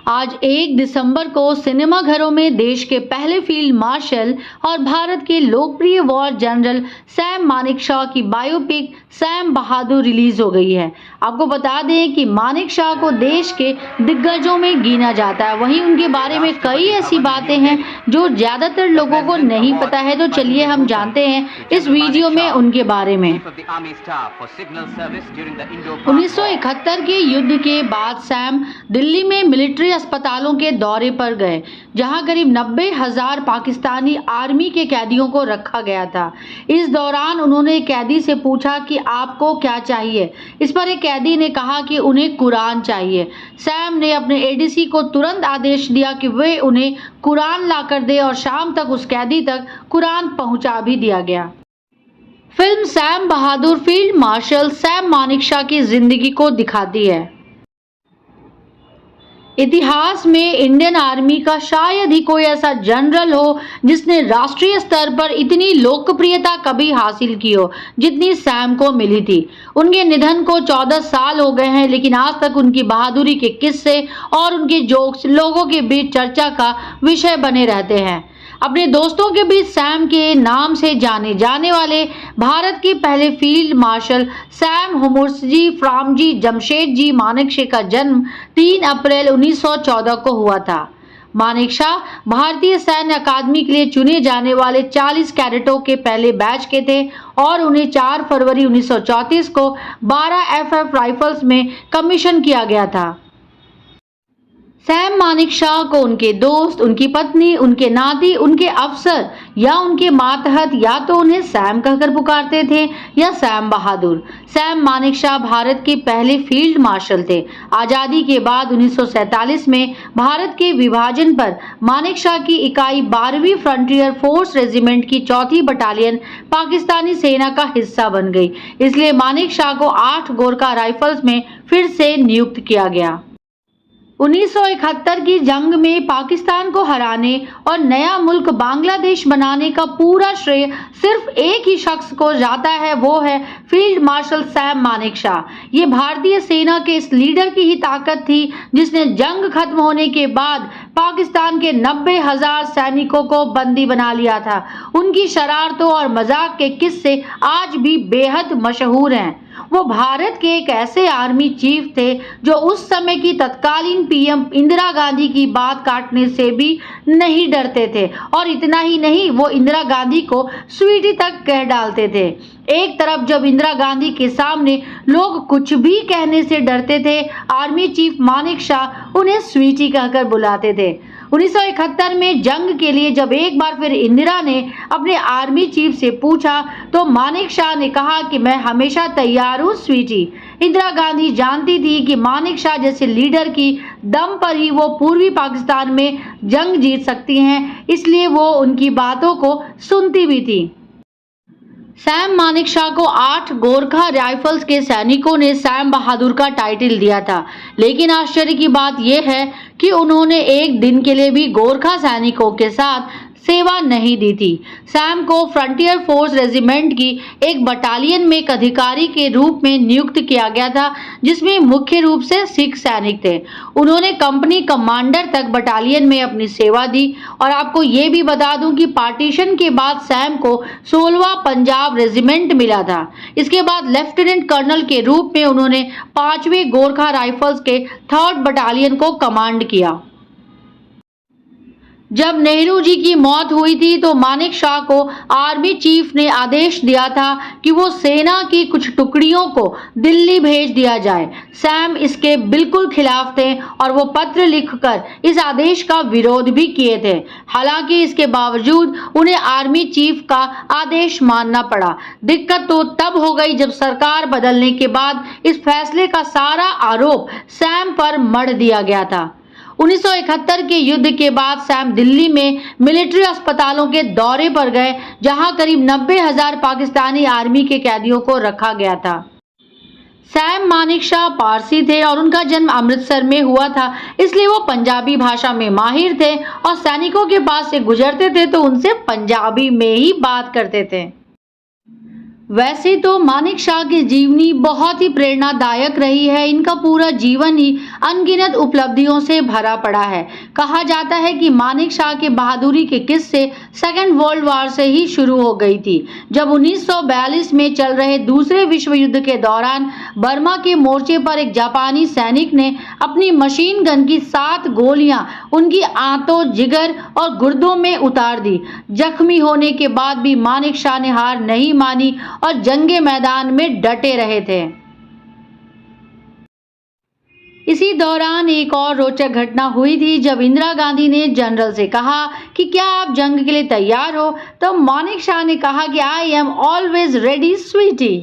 आज 1 दिसंबर को सिनेमाघरों में देश के पहले फील्ड मार्शल और भारत के लोकप्रिय वॉर जनरल सैम मानेकशॉ की बायोपिक सैम बहादुर रिलीज हो गई है। आपको बता दें कि मानेकशॉ को देश के दिग्गजों में गिना जाता है। वहीं उनके बारे में कई ऐसी बातें हैं जो ज्यादातर लोगों को नहीं पता है, तो चलिए हम जानते हैं इस वीडियो में उनके बारे में। 1971 के युद्ध के बाद सैम दिल्ली में मिलिट्री अस्पतालों के दौरे पर गए, जहां करीब 90,000 पाकिस्तानी आर्मी के कैदियों को रखा गया था। इस दौरान उन्होंने कैदी से पूछा कि आपको क्या चाहिए। इस पर एक कैदी ने कहा कि उन्हें कुरान चाहिए। सैम ने अपने एडीसी को तुरंत आदेश दिया कि वे उन्हें कुरान लाकर दे और शाम तक उस कैदी तक कुरान पहुंचा भी दिया गया। फिल्म सैम बहादुर फील्ड मार्शल सैम मानेकशॉ की जिंदगी को दिखाती है। इतिहास में इंडियन आर्मी का शायद ही कोई ऐसा जनरल हो जिसने राष्ट्रीय स्तर पर इतनी लोकप्रियता कभी हासिल की हो जितनी सैम को मिली थी। उनके निधन को 14 साल हो गए हैं, लेकिन आज तक उनकी बहादुरी के किस्से और उनके जोक्स लोगों के बीच चर्चा का विषय बने रहते हैं। अपने दोस्तों के बीच सैम के नाम से जाने जाने वाले भारत के पहले फील्ड मार्शल सैम हुर्मुसजी फ्रामजी जमशेदजी मानेकशॉ का जन्म 3 अप्रैल 1914 को हुआ था। मानेकशॉ भारतीय सैन्य अकादमी के लिए चुने जाने वाले 40 कैडेटों के पहले बैच के थे और उन्हें 4 फरवरी 1934 को 12 FF राइफल्स में कमीशन किया गया था। सैम मानेकशॉ को उनके दोस्त, उनकी पत्नी, उनके नाती, उनके अफसर या उनके मातहत या तो उन्हें सैम कहकर पुकारते थे या सैम बहादुर। सैम मानेकशॉ भारत के पहले फील्ड मार्शल थे। आज़ादी के बाद 1947 में भारत के विभाजन पर मानेकशॉ की इकाई 12वीं फ्रंटियर फोर्स रेजिमेंट की 4थी बटालियन पाकिस्तानी सेना का हिस्सा बन गई। इसलिए मानेकशॉ को 8 गोरखा राइफल्स में फिर से नियुक्त किया गया। 1971 की जंग में पाकिस्तान को हराने और नया मुल्क बांग्लादेश बनाने का पूरा श्रेय सिर्फ एक ही शख्स को जाता है, वो है फील्ड मार्शल सैम मानेकशॉ। ये भारतीय सेना के इस लीडर की ही ताकत थी जिसने जंग खत्म होने के बाद पाकिस्तान के 90,000 सैनिकों को बंदी बना लिया था। उनकी शरारतों और मजाक के किस्से आज भी बेहद मशहूर हैं। वो भारत के एक ऐसे आर्मी चीफ थे जो उस समय की तत्कालीन पीएम इंदिरा गांधी की बात काटने से भी नहीं डरते थे, और इतना ही नहीं, वो इंदिरा गांधी को स्वीटी तक कह डालते थे। एक तरफ जब इंदिरा गांधी के सामने लोग कुछ भी कहने से डरते थे, आर्मी चीफ मानेकशॉ उन्हें स्वीटी कहकर बुलाते थे। 1971 में जंग के लिए जब एक बार फिर इंदिरा ने अपने आर्मी चीफ से पूछा तो मानेकशॉ ने कहा कि मैं हमेशा तैयार हूँ स्वीटी। इंदिरा गांधी जानती थी कि मानेकशॉ जैसे लीडर की दम पर ही वो पूर्वी पाकिस्तान में जंग जीत सकती हैं, इसलिए वो उनकी बातों को सुनती भी थी। सैम मानेकशॉ को 8 गोरखा राइफल्स के सैनिकों ने सैम बहादुर का टाइटल दिया था, लेकिन आश्चर्य की बात यह है कि उन्होंने एक दिन के लिए भी गोरखा सैनिकों के साथ सेवा नहीं दी थी। सैम को फ्रंटियर फोर्स रेजिमेंट की एक बटालियन में एक अधिकारी के रूप में नियुक्त किया गया था, जिसमें मुख्य रूप से सिख सैनिक थे। उन्होंने कंपनी कमांडर तक बटालियन में अपनी सेवा दी। और आपको ये भी बता दूं कि पार्टीशन के बाद सैम को 16वां पंजाब रेजिमेंट मिला था। इसके बाद लेफ्टिनेंट कर्नल के रूप में उन्होंने 5वें गोरखा राइफल्स के 3rd बटालियन को कमांड किया। जब नेहरू जी की मौत हुई थी तो मानेकशॉ को आर्मी चीफ ने आदेश दिया था कि वो सेना की कुछ टुकड़ियों को दिल्ली भेज दिया जाए। सैम इसके बिल्कुल खिलाफ थे और वो पत्र लिखकर इस आदेश का विरोध भी किए थे। हालांकि इसके बावजूद उन्हें आर्मी चीफ का आदेश मानना पड़ा। दिक्कत तो तब हो गई जब सरकार बदलने के बाद इस फैसले का सारा आरोप सैम पर मढ़ दिया गया था। 1971 के युद्ध के बाद सैम दिल्ली में मिलिट्री अस्पतालों के दौरे पर गए, जहां करीब 90,000 पाकिस्तानी आर्मी के कैदियों को रखा गया था। सैम मानेकशॉ पारसी थे और उनका जन्म अमृतसर में हुआ था, इसलिए वो पंजाबी भाषा में माहिर थे और सैनिकों के पास से गुजरते थे तो उनसे पंजाबी में ही बात करते थे। वैसे तो मानेकशॉ की जीवनी बहुत ही प्रेरणादायक रही है। इनका पूरा जीवन ही अनगिनत उपलब्धियों से भरा पड़ा है। कहा जाता है कि मानेक शॉ के बहादुरी के किस्से सेकेंड वर्ल्ड वॉर से ही शुरू हो गई थी, जब 1942 में चल रहे दूसरे विश्व युद्ध के दौरान बर्मा के मोर्चे पर एक जापानी सैनिक ने अपनी मशीन गन की 7 गोलियां उनकी आंतों, जिगर और गुर्दों में उतार दी। जख्मी होने के बाद भी मानेक शॉ ने हार नहीं मानी और जंगे मैदान में डटे रहे थे। इसी दौरान एक और रोचक घटना हुई थी, जब इंदिरा गांधी ने जनरल से कहा कि क्या आप जंग के लिए तैयार हो, तो मानेक शॉ ने कहा कि I am always ready Sweety.